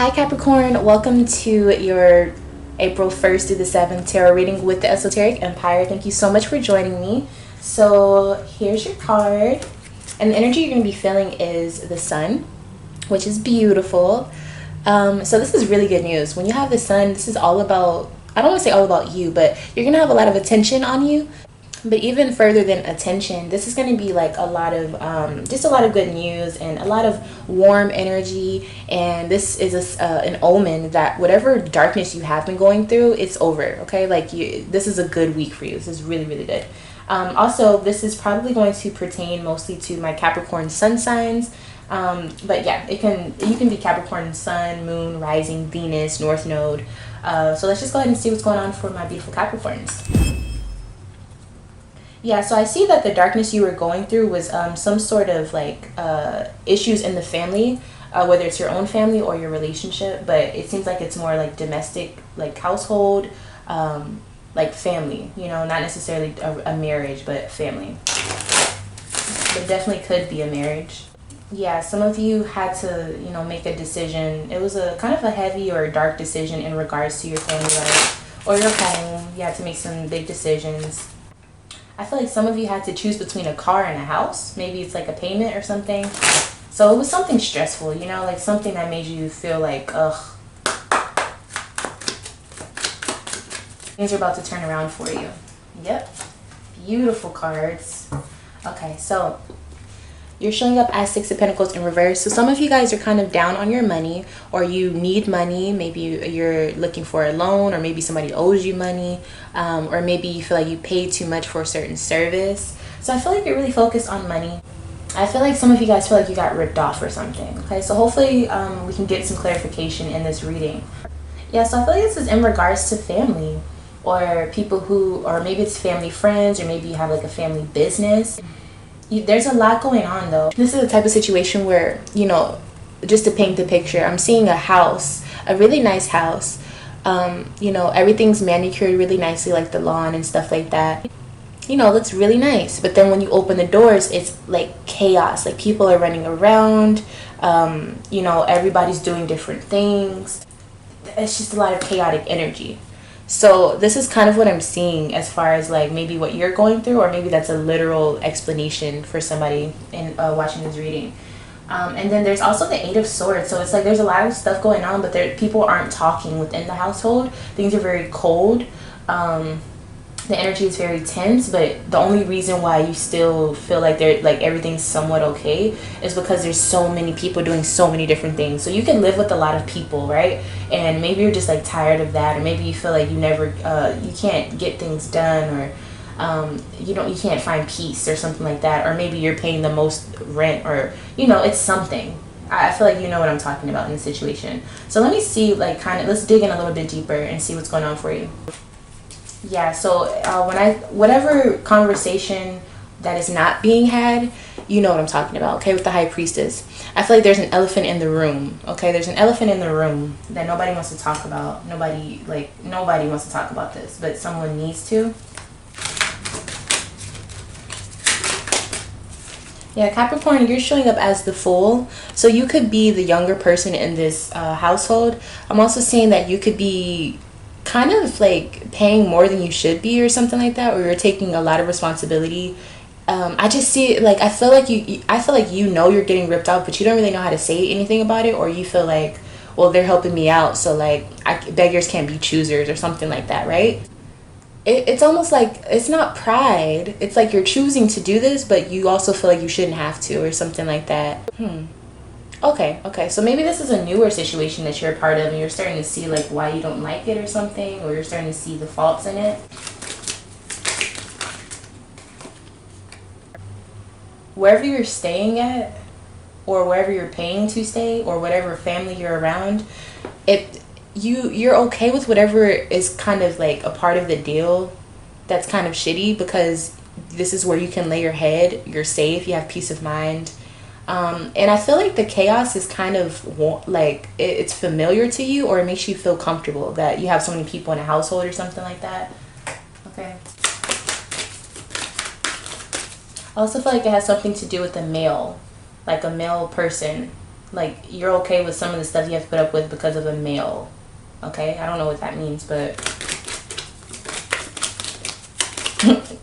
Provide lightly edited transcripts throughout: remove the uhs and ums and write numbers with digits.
Hi Capricorn, welcome to your April 1st through the 7th tarot reading with the Esoteric Empire. Thank you so much for joining me. So here's your card, and the energy you're going to be feeling is the sun, which is beautiful. So this is really good news. When you have the sun, this is all about, I don't want to say all about you, but you're going to have a lot of attention on you. But even further than attention, this is going to be like a lot of just a lot of good news and a lot of warm energy. And this is an omen that whatever darkness you have been going through, it's over. Okay, like this is a good week for you. This is really, really good. Also, this is probably going to pertain mostly to my Capricorn sun signs. But yeah, you can be Capricorn sun, moon, rising, Venus, north node. So let's just go ahead and see what's going on for my beautiful Capricorns. Yeah, so I see that the darkness you were going through was some sort of like issues in the family, whether it's your own family or your relationship, but it seems like it's more like domestic, like household, like family, you know, not necessarily a marriage, but family. It definitely could be a marriage. Yeah, some of you had to, you know, make a decision. It was a kind of a heavy or dark decision in regards to your family life or your home. You had to make some big decisions. I feel like some of you had to choose between a car and a house. Maybe it's like a payment or something. So it was something stressful, you know, like something that made you feel like, ugh. Things are about to turn around for you. Yep. Beautiful cards. Okay, so you're showing up as Six of Pentacles in reverse. So some of you guys are kind of down on your money, or you need money. Maybe you're looking for a loan, or maybe somebody owes you money, or maybe you feel like you paid too much for a certain service. So I feel like you're really focused on money. I feel like some of you guys feel like you got ripped off or something. Okay, so hopefully we can get some clarification in this reading. Yeah, so I feel like this is in regards to family, or people who, or maybe it's family friends, or maybe you have like a family business. There's a lot going on though. This is the type of situation where, you know, just to paint the picture, I'm seeing a house, a really nice house. You know, everything's manicured really nicely, like the lawn and stuff like that. You know, it looks really nice. But then when you open the doors, it's like chaos. Like people are running around. You know, everybody's doing different things. It's just a lot of chaotic energy. So this is kind of what I'm seeing as far as like maybe what you're going through, or maybe that's a literal explanation for somebody in watching this reading. And then there's also the Eight of Swords. So it's like there's a lot of stuff going on, but people aren't talking within the household. Things are very cold. The energy is very tense, but the only reason why you still feel like everything's somewhat okay is because there's so many people doing so many different things. So you can live with a lot of people, right? And maybe you're just like tired of that, or maybe you feel like you can't get things done, or you can't find peace or something like that, or maybe you're paying the most rent, or you know, it's something. I feel like you know what I'm talking about in this situation. So let me see, like let's dig in a little bit deeper and see what's going on for you. Yeah, so whatever conversation that is not being had, you know what I'm talking about, okay, with the High Priestess. I feel like there's an elephant in the room, okay? There's an elephant in the room that nobody wants to talk about. Nobody wants to talk about this, but someone needs to. Yeah, Capricorn, you're showing up as the Fool. So you could be the younger person in this household. I'm also seeing that you could be kind of like paying more than you should be or something like that, or you're taking a lot of responsibility. I just see it like I feel like you know you're getting ripped off, but you don't really know how to say anything about it, or you feel like, well, they're helping me out, so like beggars can't be choosers or something like that, right? It's almost like it's not pride, it's like you're choosing to do this, but you also feel like you shouldn't have to, or something like that. Okay, so maybe this is a newer situation that you're a part of, and you're starting to see like why you don't like it or something, or you're starting to see the faults in it. Wherever you're staying at, or wherever you're paying to stay, or whatever family you're around, you're okay with whatever is kind of like a part of the deal that's kind of shitty, because this is where you can lay your head, you're safe, you have peace of mind. And I feel like the chaos is kind of like it's familiar to you, or it makes you feel comfortable that you have so many people in a household or something like that. Okay. I also feel like it has something to do with a male, like a male person Like, you're okay with some of the stuff you have to put up with because of a male. Okay, I don't know what that means, but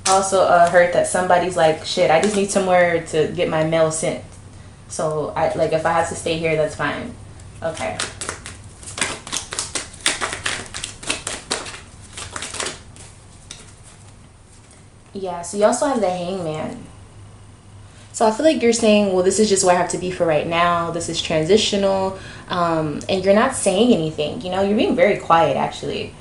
also heard that somebody's like, shit, I just need somewhere to get my mail sent. So I like, if I have to stay here, that's fine. Okay. Yeah, so you also have the Hangman. So I feel like you're saying, well, this is just where I have to be for right now. This is transitional. And you're not saying anything. You know, you're being very quiet, actually.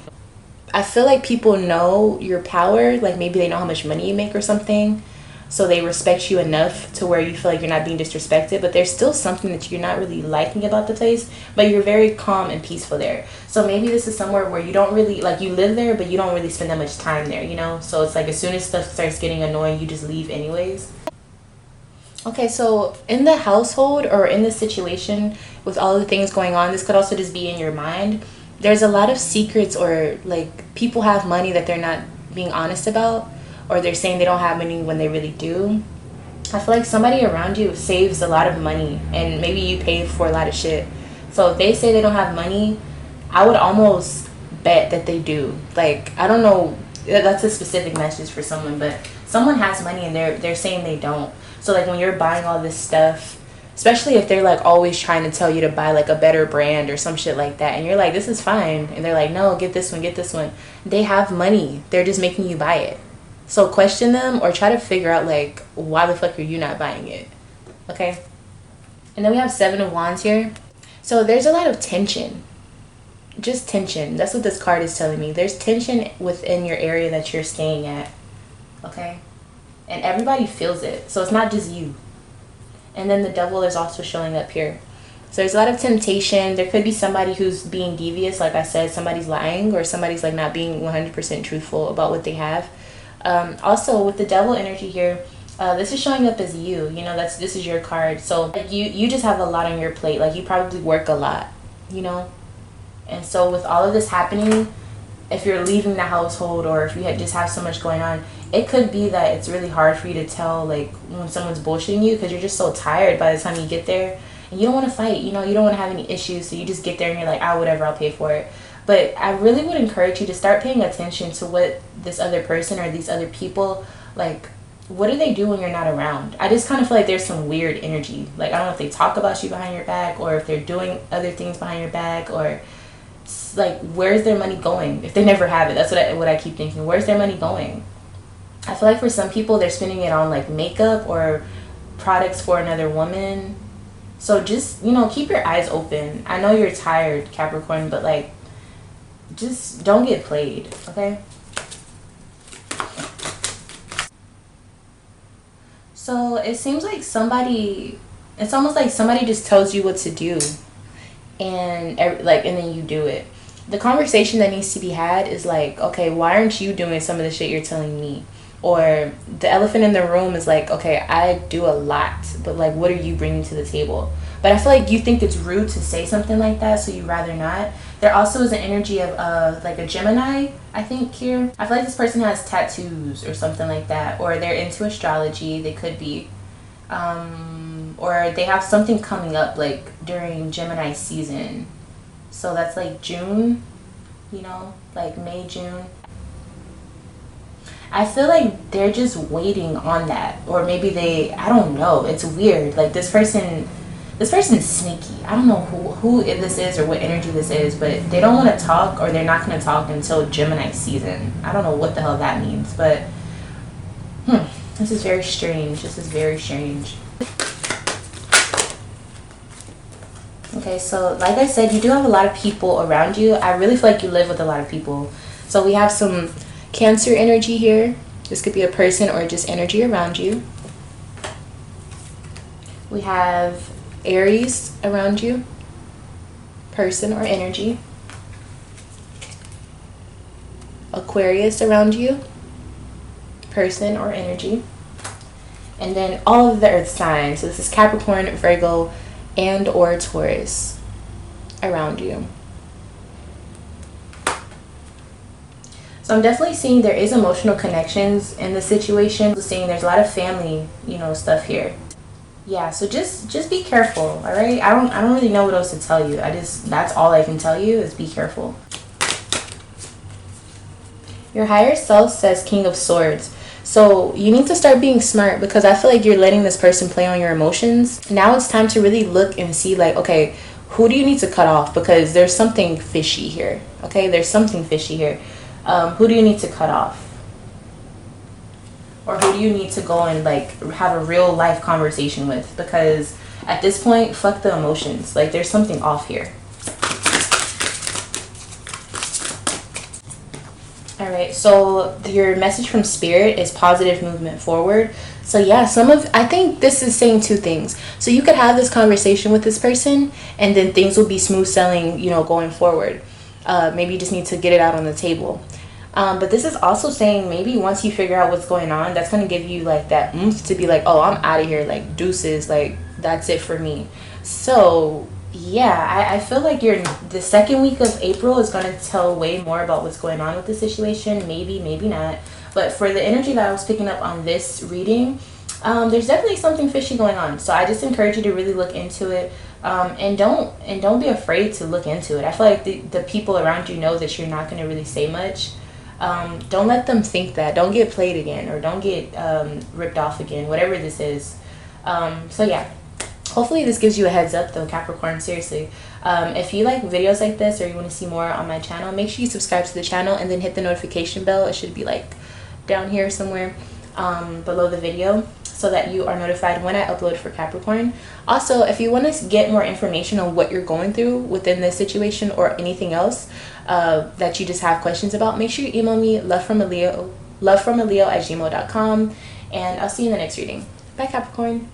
I feel like people know your power. Like, maybe they know how much money you make or something. So they respect you enough to where you feel like you're not being disrespected. But there's still something that you're not really liking about the place. But you're very calm and peaceful there. So maybe this is somewhere where you don't really, like, you live there, but you don't really spend that much time there, you know? So it's like, as soon as stuff starts getting annoying, you just leave anyways. Okay, so in the household or in the situation with all the things going on, this could also just be in your mind. There's a lot of secrets, or like, people have money that they're not being honest about, or they're saying they don't have money when they really do. I feel like somebody around you saves a lot of money, and maybe you pay for a lot of shit. So if they say they don't have money, I would almost bet that they do. Like, I don't know, that's a specific message for someone, but someone has money and they're saying they don't. So like, when you're buying all this stuff, especially if they're like always trying to tell you to buy like a better brand or some shit like that, and you're like, this is fine, and they're like, no, get this one, get this one. They have money, they're just making you buy it. So question them, or try to figure out like, why the fuck are you not buying it? Okay. And then we have 7 of Wands here. So there's a lot of tension. Just tension. That's what this card is telling me. There's tension within your area that you're staying at. Okay. And everybody feels it. So it's not just you. And then the Devil is also showing up here. So there's a lot of temptation. There could be somebody who's being devious. Like I said, somebody's lying, or somebody's like not being 100% truthful about what they have. Also, with the Devil energy here, this is showing up as you. You know, this is your card. So like, you just have a lot on your plate. Like, you probably work a lot, you know. And so with all of this happening, if you're leaving the household, or if you just have so much going on, it could be that it's really hard for you to tell like when someone's bullshitting you, because you're just so tired by the time you get there, and you don't want to fight, you know, you don't want to have any issues, so you just get there and you're like, ah, whatever, I'll pay for it. But I really would encourage you to start paying attention to what this other person or these other people, like, what do they do when you're not around? I just kind of feel like there's some weird energy. Like, I don't know if they talk about you behind your back, or if they're doing other things behind your back, or like, where's their money going if they never have it? That's what I keep thinking. Where's their money going? I feel like for some people, they're spending it on like makeup or products for another woman. So just, you know, keep your eyes open. I know you're tired, Capricorn, but like, just don't get played, okay? So it seems like it's almost like somebody just tells you what to do, and then you do it. The conversation that needs to be had is like, okay, why aren't you doing some of the shit you're telling me? Or the elephant in the room is like, okay, I do a lot, but like, what are you bringing to the table? But I feel like you think it's rude to say something like that, so you'd rather not. There also is an energy of like a Gemini, I think, here. I feel like this person has tattoos or something like that, or they're into astrology. They could be, or they have something coming up like during Gemini season. So that's like June, you know, like May, June. I feel like they're just waiting on that, or maybe I don't know. It's weird. Like, this person's sneaky. I don't know who this is or what energy this is, but they don't want to talk, or they're not going to talk until Gemini season. I don't know what the hell that means, but this is very strange. This is very strange. Okay, so like I said, you do have a lot of people around you. I really feel like you live with a lot of people. So we have some Cancer energy here. This could be a person or just energy around you. We have Aries around you, person or energy. Aquarius around you, person or energy. And then all of the earth signs. So this is Capricorn, Virgo, and or Taurus around you. So I'm definitely seeing there is emotional connections in the situation. I'm seeing there's a lot of family, you know, stuff here. Yeah, so just be careful, all right? I don't really know what else to tell you. That's all I can tell you is be careful. Your higher self says King of Swords. So you need to start being smart, because I feel like you're letting this person play on your emotions. Now it's time to really look and see, like, okay, who do you need to cut off? Because there's something fishy here. Okay, there's something fishy here. Who do you need to cut off? Or who do you need to go and like have a real life conversation with? Because at this point, fuck the emotions. Like, there's something off here. All right, so your message from Spirit is positive movement forward. So yeah, I think this is saying two things. So you could have this conversation with this person, and then things will be smooth sailing, you know, going forward. Maybe you just need to get it out on the table. But this is also saying maybe once you figure out what's going on, that's going to give you like that oomph to be like, oh, I'm out of here, like deuces, like that's it for me. So yeah, I feel like the second week of April is going to tell way more about what's going on with the situation. Maybe not. But for the energy that I was picking up on this reading, there's definitely something fishy going on. So I just encourage you to really look into it. And don't be afraid to look into it. I feel like the people around you know that you're not going to really say much. Don't let them think that. Don't get played again, or don't get ripped off again, whatever this is. So yeah, hopefully this gives you a heads up though, Capricorn. Seriously, if you like videos like this, or you want to see more on my channel, make sure you subscribe to the channel and then hit the notification bell. It should be like down here somewhere below the video, so that you are notified when I upload for Capricorn. Also, if you want to get more information on what you're going through within this situation or anything else that you just have questions about, make sure you email me lovefromaleo@gmail.com, and I'll see you in the next reading. Bye, Capricorn.